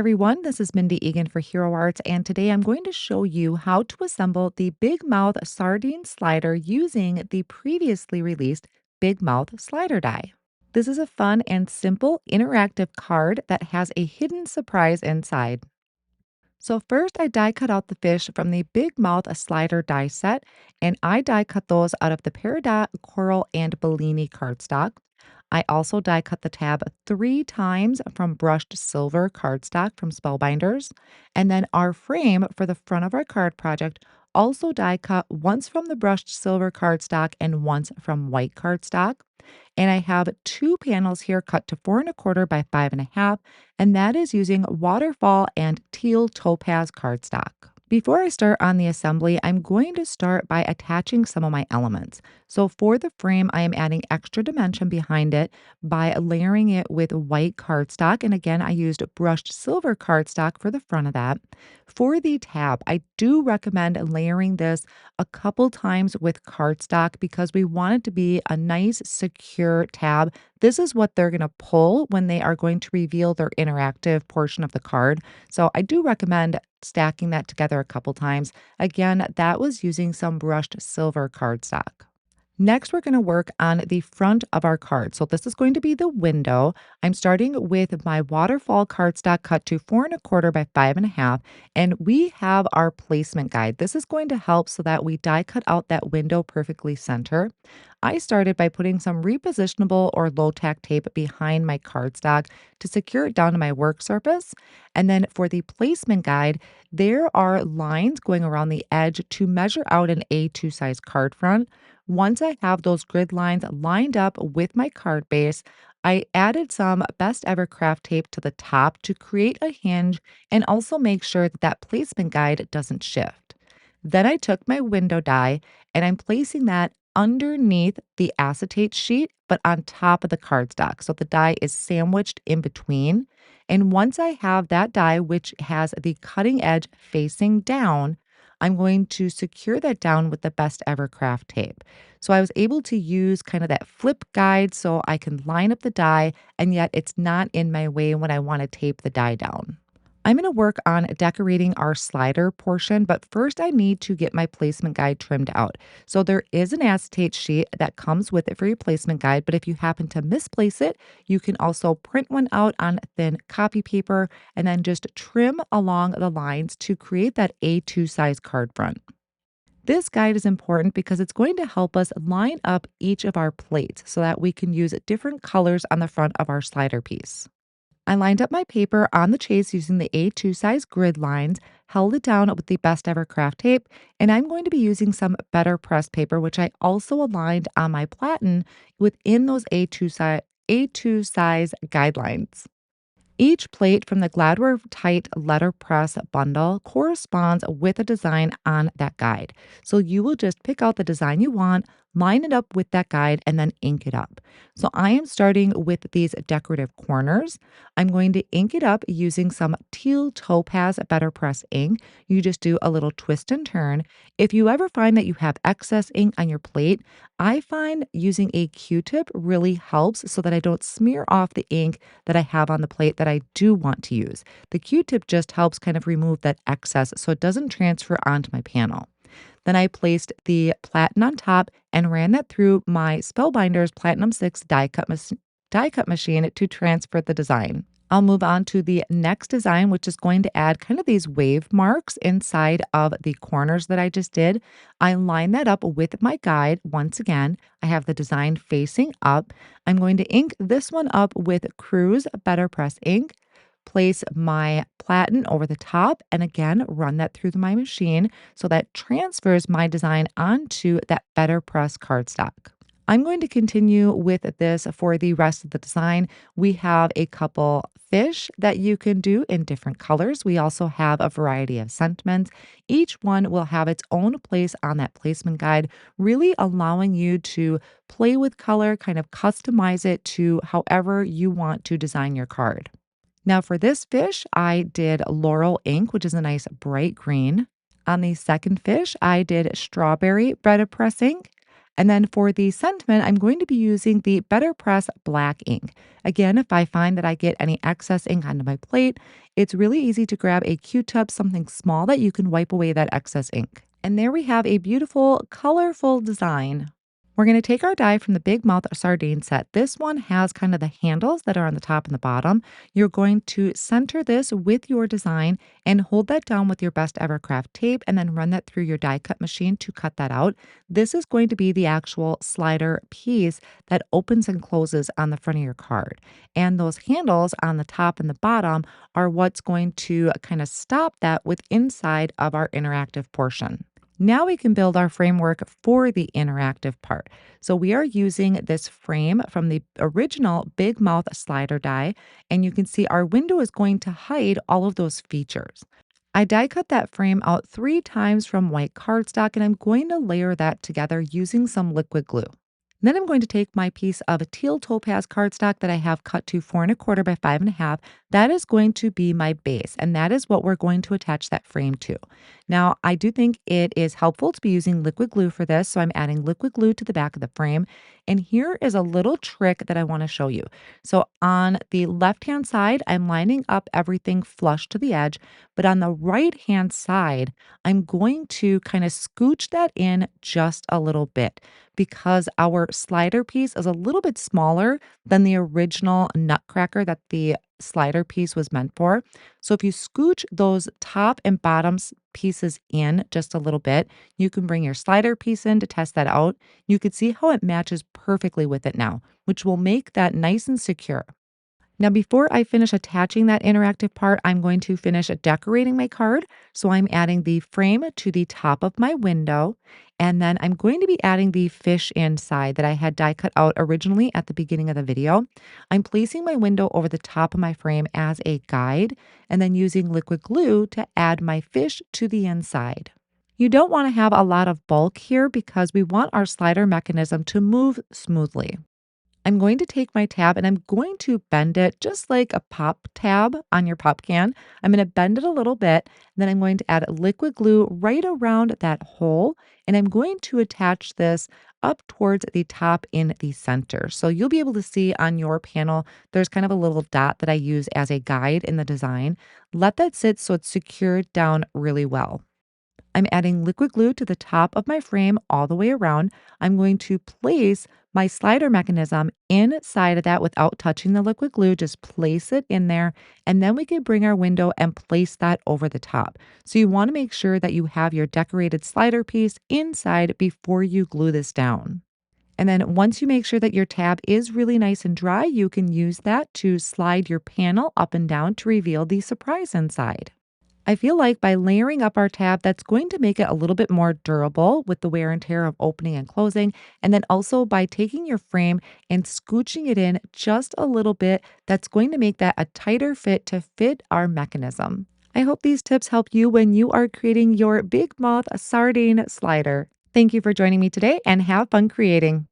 everyone, this is Mindy Egan for Hero Arts, and today I'm going to show you how to assemble the Big Mouth Sardine slider using the previously released Big Mouth slider die. This is a fun and simple interactive card that has a hidden surprise inside. So first I die cut out the fish from the Big Mouth slider die set, and I die cut those out of the Peridot, Coral, and Bellini cardstock. I also die cut the tab 3 times from brushed silver cardstock from Spellbinders. And then our frame for the front of our card project also die cut once from the brushed silver cardstock and once from white cardstock. And I have 2 panels here cut to 4 1/4 by 5 1/2, and that is using waterfall and teal topaz cardstock. Before I start on the assembly, I'm going to start by attaching some of my elements. So for the frame, I am adding extra dimension behind it by layering it with white cardstock. And again, I used brushed silver cardstock for the front of that. For the tab, I do recommend layering this a couple times with cardstock because we want it to be a nice, secure tab. This is what they're going to pull when they are going to reveal their interactive portion of the card. So I do recommend stacking that together a couple times. Again, that was using some brushed silver cardstock. Next, we're going to work on the front of our card. So this is going to be the window. I'm starting with my waterfall cardstock cut to 4 1/4 by 5 1/2, and we have our placement guide. This is going to help so that we die cut out that window perfectly center. I started by putting some repositionable or low tack tape behind my cardstock to secure it down to my work surface. And then for the placement guide, there are lines going around the edge to measure out an A2 size card front. Once I have those grid lines lined up with my card base, I added some best ever craft tape to the top to create a hinge and also make sure that that placement guide doesn't shift. Then I took my window die and I'm placing that underneath the acetate sheet, but on top of the cardstock. So the die is sandwiched in between. And once I have that die, which has the cutting edge facing down, I'm going to secure that down with the best ever craft tape. So I was able to use kind of that flip guide so I can line up the die and yet it's not in my way when I want to tape the die down. I'm going to work on decorating our slider portion, but first I need to get my placement guide trimmed out. So there is an acetate sheet that comes with it for your placement guide, but if you happen to misplace it, you can also print one out on thin copy paper and then just trim along the lines to create that A2 size card front. This guide is important because it's going to help us line up each of our plates so that we can use different colors on the front of our slider piece. I lined up my paper on the chase using the A2 size grid lines, held it down with the best ever craft tape, and I'm going to be using some better press paper, which I also aligned on my platen within those A2 size guidelines. Each plate from the Gladware Tight letterpress bundle corresponds with a design on that guide. So you will just pick out the design you want, line it up with that guide, and then ink it up. So I am starting with these decorative corners. I'm going to ink it up using some teal topaz better press ink. You just do a little twist and turn. If you ever find that you have excess ink on your plate, I find using a Q-tip really helps so that I don't smear off the ink that I have on the plate that I do want to use. The Q-tip just helps kind of remove that excess so it doesn't transfer onto my panel. Then I placed the platen on top and ran that through my Spellbinders Platinum 6 die cut machine to transfer the design. I'll move on to the next design, which is going to add kind of these wave marks inside of the corners that I just did. I line that up with my guide. Once again, I have the design facing up. I'm going to ink this one up with Cruise Better Press ink, place my platen over the top, and again, run that through my machine so that transfers my design onto that Better Press cardstock. I'm going to continue with this for the rest of the design. We have a couple fish that you can do in different colors. We also have a variety of sentiments. Each one will have its own place on that placement guide, really allowing you to play with color, kind of customize it to however you want to design your card. Now for this fish, I did laurel ink, which is a nice bright green. On the second fish, I did strawberry bread press ink. And then for the sentiment, I'm going to be using the Better Press black ink. Again, if I find that I get any excess ink onto my plate, it's really easy to grab a Q-tip, something small that you can wipe away that excess ink. And there we have a beautiful, colorful design. We're going to take our die from the Big Mouth Sardine set. This one has kind of the handles that are on the top and the bottom. You're going to center this with your design and hold that down with your best ever craft tape and then run that through your die cut machine to cut that out. This is going to be the actual slider piece that opens and closes on the front of your card. And those handles on the top and the bottom are what's going to kind of stop that with inside of our interactive portion. Now we can build our framework for the interactive part. So we are using this frame from the original Big Mouth slider die, and you can see our window is going to hide all of those features. I die cut that frame out 3 times from white cardstock, and I'm going to layer that together using some liquid glue. Then I'm going to take my piece of a teal topaz cardstock that I have cut to 4 1/4 by 5 1/2. That is going to be my base, and that is what we're going to attach that frame to. Now, I do think it is helpful to be using liquid glue for this, so I'm adding liquid glue to the back of the frame. And here is a little trick that I want to show you. So on the left-hand side, I'm lining up everything flush to the edge, but on the right-hand side, I'm going to kind of scooch that in just a little bit because our slider piece is a little bit smaller than the original nutcracker that the slider piece was meant for. So if you scooch those top and pieces in just a little bit, you can bring your slider piece in to test that out. You can see how it matches perfectly with it now, which will make that nice and secure. Now, before I finish attaching that interactive part, I'm going to finish decorating my card. So I'm adding the frame to the top of my window, and then I'm going to be adding the fish inside that I had die cut out originally at the beginning of the video. I'm placing my window over the top of my frame as a guide, and then using liquid glue to add my fish to the inside. You don't want to have a lot of bulk here because we want our slider mechanism to move smoothly. I'm going to take my tab and I'm going to bend it just like a pop tab on your pop can. I'm going to bend it a little bit. Then I'm going to add liquid glue right around that hole. And I'm going to attach this up towards the top in the center. So you'll be able to see on your panel, there's kind of a little dot that I use as a guide in the design. Let that sit so it's secured down really well. I'm adding liquid glue to the top of my frame all the way around. I'm going to place my slider mechanism inside of that without touching the liquid glue. Just place it in there, and then we can bring our window and place that over the top. So you want to make sure that you have your decorated slider piece inside before you glue this down. And then once you make sure that your tab is really nice and dry, you can use that to slide your panel up and down to reveal the surprise inside. I feel like by layering up our tab, that's going to make it a little bit more durable with the wear and tear of opening and closing. And then also by taking your frame and scooching it in just a little bit, that's going to make that a tighter fit to fit our mechanism. I hope these tips help you when you are creating your Big Mouth sardine slider. Thank you for joining me today and have fun creating.